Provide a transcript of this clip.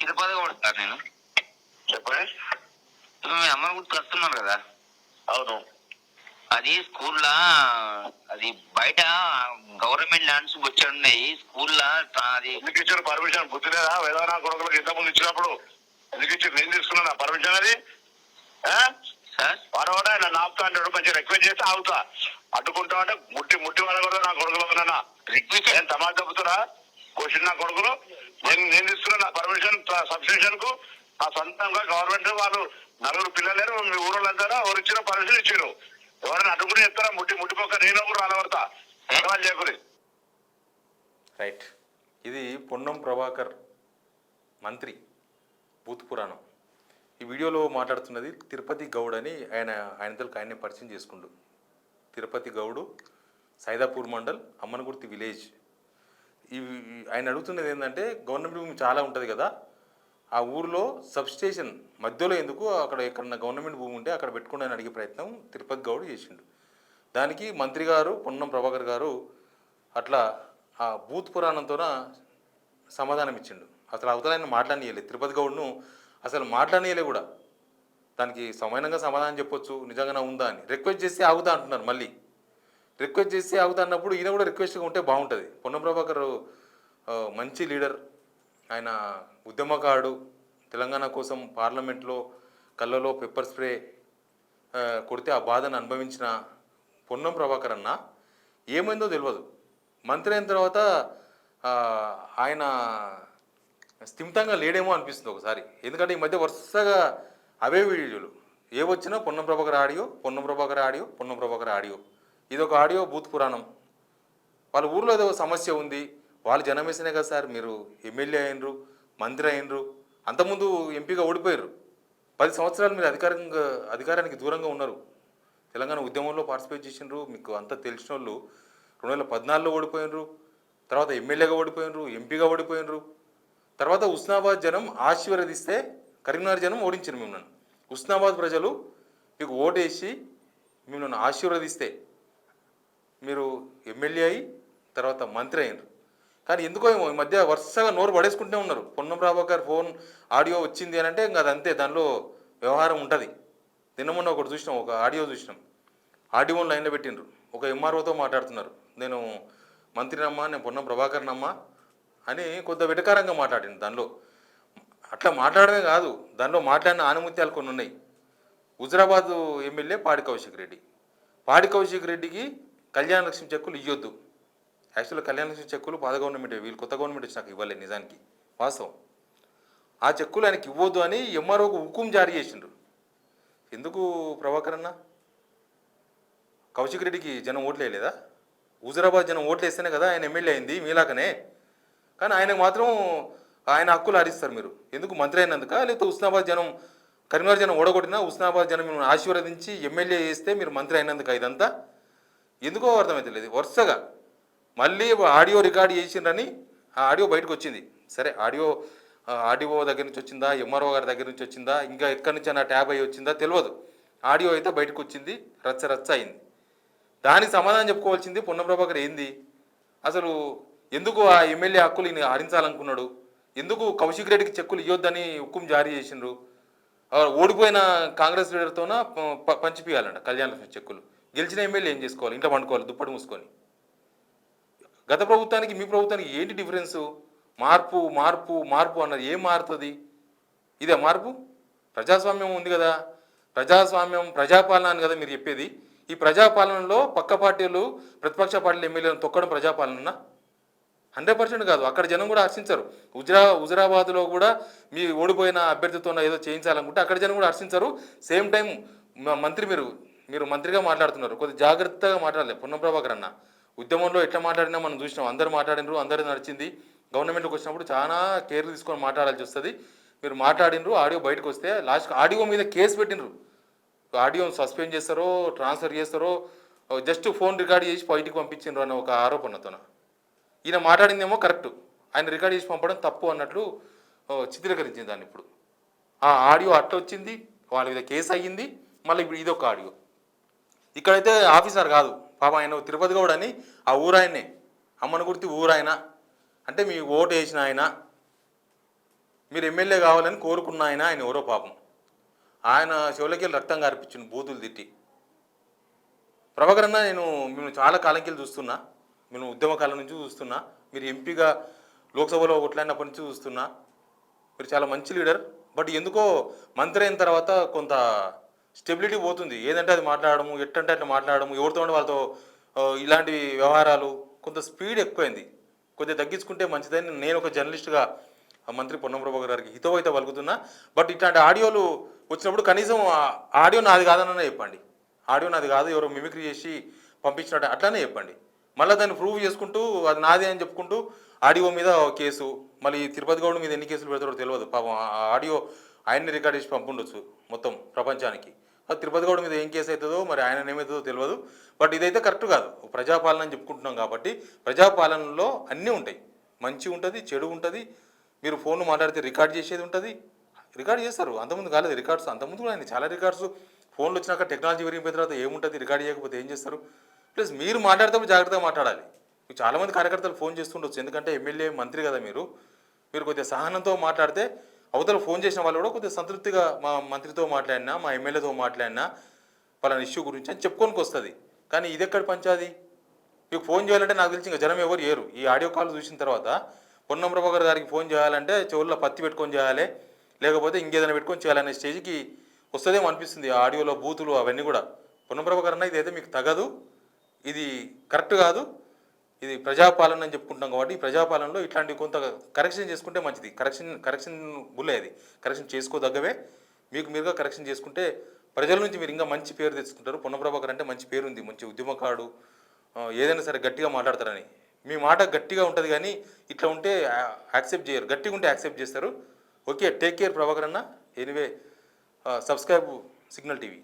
తిరుపతి కొడతా నేను. చెప్పండి. మీ అమ్మ గుర్తు వస్తున్నారు కదా? అవును. అది స్కూల్లో అది బయట గవర్నమెంట్ ల్యాండ్స్ వచ్చాయి స్కూల్లో. అది ఎందుకు ఇచ్చారు పర్మిషన్? బుద్ధి లేదా? వేదనా కొడుకులకు ఇంతకుముందు ఇచ్చినప్పుడు ఎందుకు ఇచ్చారు? నేను తీసుకున్నా పర్మిషన్ అది. వాడవాడ నన్ను ఆపుతా అంటాడు, మంచిగా రిక్వెస్ట్ చేస్తే ఆగుతా. అడ్డుకుంటా అంటే ముట్టి ముట్టి వాళ్ళ కూడా నా కొడుకులు రిక్వెస్ట్ నేను తమాషా తప్పుతున్నా. క్వశ్చన్ నా కొడుకులు నేను తీసుకున్నా నా పర్మిషన్ సబ్స్టేషన్ కు. నా సొంతంగా గవర్నమెంట్ వాళ్ళు నలుగురు పిల్లలేరు, మీ ఊళ్ళో అంటారా ఎవరు ఇచ్చిన పర్మిషన్ ఇచ్చారు. ఎవరైనా అడ్డుకుని చెప్తారా? ముట్టిపోక నేను కూడా రాలబడతా సవాల్ చేయకుని. రైట్. ఇది పొన్నం ప్రభాకర్ మంత్రి భూత్ పురాణం. ఈ వీడియోలో మాట్లాడుతున్నది తిరుపతి గౌడ్ అని ఆయనని పరిచయం చేసుకుండు. తిరుపతి గౌడు, సైదాపూర్ మండల్, అమ్మనగుర్తి విలేజ్. ఆయన అడుగుతున్నది ఏంటంటే గవర్నమెంట్ భూమి చాలా ఉంటుంది కదా, ఆ ఊరిలో సబ్స్టేషన్ మధ్యలో ఎందుకు అక్కడ ఎక్కడన్నా గవర్నమెంట్ భూమి ఉంటే అక్కడ పెట్టుకోండి అని అడిగే ప్రయత్నం తిరుపతి గౌడ్ చేసిండు. దానికి మంత్రి గారు పొన్నం ప్రభాకర్ గారు అట్లా ఆ భూత్ పురాణంతోన సమాధానం ఇచ్చిండు. అసలు అవతల మాట్లాడనీయలేదు, తిరుపతి గౌడ్ను అసలు మాట్లాడనీయలే కూడా. దానికి సమయంగా సమాధానం చెప్పొచ్చు, నిజంగానే ఉందా అని. రిక్వెస్ట్ చేసి ఆగుతా అంటున్నారు. మళ్ళీ రిక్వెస్ట్ చేసి ఆగుతా అన్నప్పుడు ఈయన కూడా రిక్వెస్ట్గా ఉంటే బాగుంటుంది. పొన్నం ప్రభాకర్ మంచి లీడర్, ఆయన ఉద్యమకారుడు. తెలంగాణ కోసం పార్లమెంట్లో కళ్ళలో పెప్పర్ స్ప్రే కొడితే ఆ బాధను అనుభవించిన పొన్నం ప్రభాకర్ అన్న ఏమైందో తెలియదు. మంత్రి అయిన తర్వాత ఆయన స్థిమితంగా లేడేమో అనిపిస్తుంది ఒకసారి. ఎందుకంటే ఈ మధ్య వరుసగా అవే వీడియోలు ఏవొచ్చినా Ponnam Prabhakar audio, Ponnam Prabhakar audio, Ponnam Prabhakar audio. ఇదొక ఆడియో భూత్ పురాణం. వాళ్ళ ఊర్లో ఏదో సమస్య ఉంది, వాళ్ళు జనం వేసినే కదా సార్ మీరు ఎమ్మెల్యే అయినరు, మంత్రి అయినరు, అంతకుముందు ఎంపీగా ఓడిపోయారు. 10 సంవత్సరాలు మీరు అధికారానికి దూరంగా ఉన్నారు. తెలంగాణ ఉద్యమంలో పార్టిసిపేట్ చేసినారు, మీకు అంతా తెలిసిన వాళ్ళు. 2014లో ఓడిపోయినరు, తర్వాత ఎమ్మెల్యేగా ఓడిపోయినరు, ఎంపీగా ఓడిపోయినరు. తర్వాత ఉస్నాబాద్ జనం ఆశీర్వదిస్తే కరీంనగర్ జనం ఓడించారు మిమ్మల్ని. ఉస్నాబాద్ ప్రజలు మీకు ఓటేసి మిమ్మల్ని ఆశీర్వదిస్తే మీరు ఎమ్మెల్యే అయి తర్వాత మంత్రి అయినరు. కానీ ఎందుకో ఏమో ఈ మధ్య వరుసగా నోరు పడేసుకుంటూనే ఉన్నారు. పొన్నం ప్రభాకర్ ఫోన్ ఆడియో వచ్చింది అని అంటే ఇంకా అదంతే, దానిలో వ్యవహారం ఉంటుంది. నిన్న ఒకటి చూసినాం, ఒక ఆడియో చూసినాం. ఆడియోని లైన్లో పెట్టిండ్రు, ఒక ఎంఆర్ఓతో మాట్లాడుతున్నారు. నేను మంత్రినమ్మా, నేను పొన్నం ప్రభాకర్నమ్మా అని కొద్ది వెటకారంగా మాట్లాడింది. దానిలో అట్లా మాట్లాడమే కాదు, దానిలో మాట్లాడిన ఆనుమత్యాలు కొన్ని ఉన్నాయి. హుజరాబాద్ ఎమ్మెల్యే పాడి కౌశిక్ రెడ్డి, పాడి కౌశిక్ రెడ్డికి కళ్యాణ లక్ష్మి చెక్కులు ఇవ్వద్దు. యాక్చువల్గా కళ్యాణ లక్ష్మి చెక్కులు పాత గవర్నమెంట్, వీళ్ళు కొత్త గవర్నమెంట్ వచ్చినాక ఇవ్వలేదు నిజానికి, వాస్తవం. ఆ చెక్కులు ఆయనకి ఇవ్వద్దు అని ఎంఆర్ఓకు హుకుం జారీ చేసిండ్రు. ఎందుకు ప్రభాకర్ అన్న? కౌశిక్ రెడ్డికి జనం ఓట్లు వేయలేదా? హుజరాబాద్ జనం ఓట్లు వేస్తేనే కదా ఆయన ఎమ్మెల్యే అయింది మీలాగనే. కానీ ఆయనకు మాత్రం ఆయన హక్కులు హరిస్తారు మీరు. ఎందుకు? మంత్రి అయినందుక, లేకపోతే ఉస్నాబాద్ జనం, కరీంనగర్ జనం ఓడగొట్టినా ఉస్నాబాద్ జనం మిమ్మల్ని ఆశీర్వదించి ఎమ్మెల్యే చేస్తే మీరు మంత్రి అయినందుక? ఇదంతా ఎందుకో అర్థమవుతలేదు. వరుసగా మళ్ళీ ఆడియో రికార్డ్ చేసిండ్రని ఆ ఆడియో బయటకు వచ్చింది. సరే, ఆడియో దగ్గర నుంచి వచ్చిందా, ఎంఆర్ఓ గారి దగ్గర నుంచి వచ్చిందా, ఇంకా ఎక్కడి నుంచి నా ట్యాబ్ అయ్యి వచ్చిందా తెలియదు. ఆడియో అయితే బయటకు వచ్చింది, రచ్చ అయింది. దానికి సమాధానం చెప్పుకోవాల్సింది పొన్నం ప్రభాకర్. ఏంది అసలు? ఎందుకు ఆ ఎమ్మెల్యే హక్కులు ఈయన హరించాలనుకున్నాడు? ఎందుకు కౌశిక్ రెడ్డికి చెక్కులు ఇవ్వద్దని హుకుం జారీ చేసిండ్రు? ఓడిపోయిన కాంగ్రెస్ లీడర్తోన పంచిపియాలంట కళ్యాణ లక్ష్మి చెక్కులు. గెలిచిన ఎమ్మెల్యే ఏం చేసుకోవాలి? ఇంట్లో పండుకోవాలి దుప్పటి మూసుకొని. గత ప్రభుత్వానికి మీ ప్రభుత్వానికి ఏంటి డిఫరెన్సు? మార్పు మార్పు మార్పు అన్నది ఏం మారుతుంది? ఇదే మార్పు? ప్రజాస్వామ్యం ఉంది కదా, ప్రజాస్వామ్యం ప్రజాపాలన అని కదా మీరు చెప్పేది. ఈ ప్రజాపాలనలో పక్క పార్టీలు, ప్రతిపక్ష పార్టీలు ఎమ్మెల్యేలను తొక్కడం ప్రజాపాలన? 100% కాదు. అక్కడ జనం కూడా హర్షించరు. హుజరాబాద్లో కూడా మీ ఓడిపోయిన అభ్యర్థితో ఏదో చేయించాలనుకుంటే అక్కడ జనం కూడా హర్షించరు. సేమ్ టైం మంత్రి మీరు మంత్రిగా మాట్లాడుతున్నారు, కొద్దిగా జాగ్రత్తగా మాట్లాడలేదు పొన్నం ప్రభాకర్ అన్న. ఉద్యమంలో ఎట్లా మాట్లాడినా మనం చూసినాం, అందరు మాట్లాడినరు, అందరూ నడిచింది. గవర్నమెంట్కి వచ్చినప్పుడు చాలా కేర్ తీసుకొని మాట్లాడాల్సి వస్తుంది. మీరు మాట్లాడినరు, ఆడియో బయటకు వస్తే లాస్ట్ ఆడియో మీద కేసు పెట్టినరు. ఆడియో సస్పెండ్ చేస్తారో ట్రాన్స్ఫర్ చేస్తారో, జస్ట్ ఫోన్ రికార్డ్ చేసి బయటికి పంపించిండ్రు అన్న ఒక ఆరోపణతో. ఈయన మాట్లాడిందేమో కరెక్టు, ఆయన రికార్డ్ చేసి పంపడం తప్పు అన్నట్లు చిత్రీకరించింది దాన్ని. ఇప్పుడు ఆ ఆడియో అట్లా వచ్చింది, వాళ్ళ మీద కేసు అయ్యింది. మళ్ళీ ఇప్పుడు ఇదొక ఆడియో. ఇక్కడైతే ఆఫీసర్ కాదు పాప, ఆయన తిరుపతి గౌడ్ అని ఆ ఊరాయనే, అమ్మనగుర్తి ఊరాయన. అంటే మీ ఓటు వేసిన ఆయన మీరు ఎమ్మెల్యే కావాలని కోరుకున్న ఆయన ఎవరో పాపం, ఆయన చెవులకి రక్తం కార్పించిండు బూతులు తిట్టి. ప్రభాకర్ అన్న, మేము చాలా కాలంకి చూస్తున్నా, నేను ఉద్యమ కాలం నుంచి చూస్తున్నా, మీరు ఎంపీగా లోక్సభలో కొట్లాడినప్పటి నుంచి చూస్తున్నా, మీరు చాలా మంచి లీడర్. బట్ ఎందుకో మంత్రి అయిన తర్వాత కొంత స్టెబిలిటీ పోతుంది. ఏదంటే అది మాట్లాడము, ఎట్టంటే అట్లా మాట్లాడము, ఎవరితో ఉంటే వాళ్ళతో ఇలాంటి వ్యవహారాలు, కొంత స్పీడ్ ఎక్కువైంది. కొద్దిగా తగ్గించుకుంటే మంచిదని నేను ఒక జర్నలిస్ట్గా మంత్రి పొన్నం ప్రభాకర్ గారికి హితవు అయితే పలుకుతున్నా. బట్ ఇట్లాంటి ఆడియోలు వచ్చినప్పుడు కనీసం ఆడియో నాది కాదననే చెప్పండి, ఆడియో నాది కాదు, ఎవరో మిమిక్రీ చేసి పంపించినట్టు అట్లానే చెప్పండి. మళ్ళీ దాన్ని ప్రూవ్ చేసుకుంటూ అది నాదే అని చెప్పుకుంటూ ఆడియో మీద కేసు, మళ్ళీ తిరుపతి గౌడ్ మీద ఎన్ని కేసులు పెడతారో తెలియదు పాపం. ఆ ఆడియో ఆయన్ని రికార్డ్ చేసి పంపుండొచ్చు మొత్తం ప్రపంచానికి. అది తిరుపతి గౌడ్ మీద ఏం కేసు అవుతుందో మరి ఆయన ఏమవుతుందో తెలియదు. బట్ ఇదైతే కరెక్ట్ కాదు. ప్రజాపాలన అని చెప్పుకుంటున్నాం కాబట్టి ప్రజాపాలనలో అన్నీ ఉంటాయి, మంచి ఉంటుంది, చెడు ఉంటుంది. మీరు ఫోన్ మాట్లాడితే రికార్డ్ చేసేది ఉంటుంది, రికార్డ్ చేస్తారు. అంతకుముందు కాలేదు రికార్డ్స్, అంతకుముందు కూడా అయింది చాలా రికార్డ్స్. ఫోన్లు వచ్చినాక టెక్నాలజీ పెరిగిపోయిన తర్వాత ఏముంటుంది, రికార్డ్ చేయకపోతే ఏం చేస్తారు. ప్లస్ మీరు మాట్లాడేటప్పుడు జాగ్రత్తగా మాట్లాడాలి. మీకు చాలామంది కార్యకర్తలు ఫోన్ చేస్తుండొచ్చు, ఎందుకంటే ఎమ్మెల్యే మంత్రి కదా మీరు కొద్దిగా సహనంతో మాట్లాడితే అవతల ఫోన్ చేసిన వాళ్ళు కూడా కొద్దిగా సంతృప్తిగా మా మంత్రితో మాట్లాడినా, మా ఎమ్మెల్యేతో మాట్లాడినా పలానా ఇష్యూ గురించి అని చెప్పుకోనికి వస్తుంది. కానీ ఇది ఎక్కడ పంచాది? మీకు ఫోన్ చేయాలంటే నాకు తెలిసి ఇంకా జనం ఎవరు ఏరు. ఈ ఆడియో కాల్ చూసిన తర్వాత పొన్నం ప్రభాకర్ గారికి ఫోన్ చేయాలంటే చెవుల్లో పత్తి పెట్టుకొని చేయాలి, లేకపోతే ఇంకేదైనా పెట్టుకొని చేయాలనే స్టేజ్కి వస్తుందేమో అనిపిస్తుంది. ఆ ఆడియోలో బూతులు అవన్నీ కూడా. పొన్నం ప్రభాకర్ అన్న, ఇదైతే మీకు తగదు, ఇది కరెక్ట్ కాదు, ఇది ప్రజాపాలన అని చెప్పుకుంటాం కాబట్టి ఈ ప్రజాపాలనలో ఇట్లాంటివి కొంత కరెక్షన్ చేసుకుంటే మంచిది. కరెక్షన్ బుల్లే, అది కరెక్షన్ చేసుకోదగ్గవే. మీరుగా కరెక్షన్ చేసుకుంటే ప్రజల నుంచి మీరు ఇంకా మంచి పేరు తెచ్చుకుంటారు. పొన్నం ప్రభాకర్ అంటే మంచి పేరు ఉంది, మంచి ఉద్యమకాడు, ఏదైనా సరే గట్టిగా మాట్లాడతారని. మీ మాట గట్టిగా ఉంటుంది కానీ ఇట్లా ఉంటే యాక్సెప్ట్ చేయరు, గట్టిగా ఉంటే యాక్సెప్ట్ చేస్తారు. ఓకే, టేక్ కేర్ ప్రభాకర్ అన్న. Anyway, subscribe signal TV.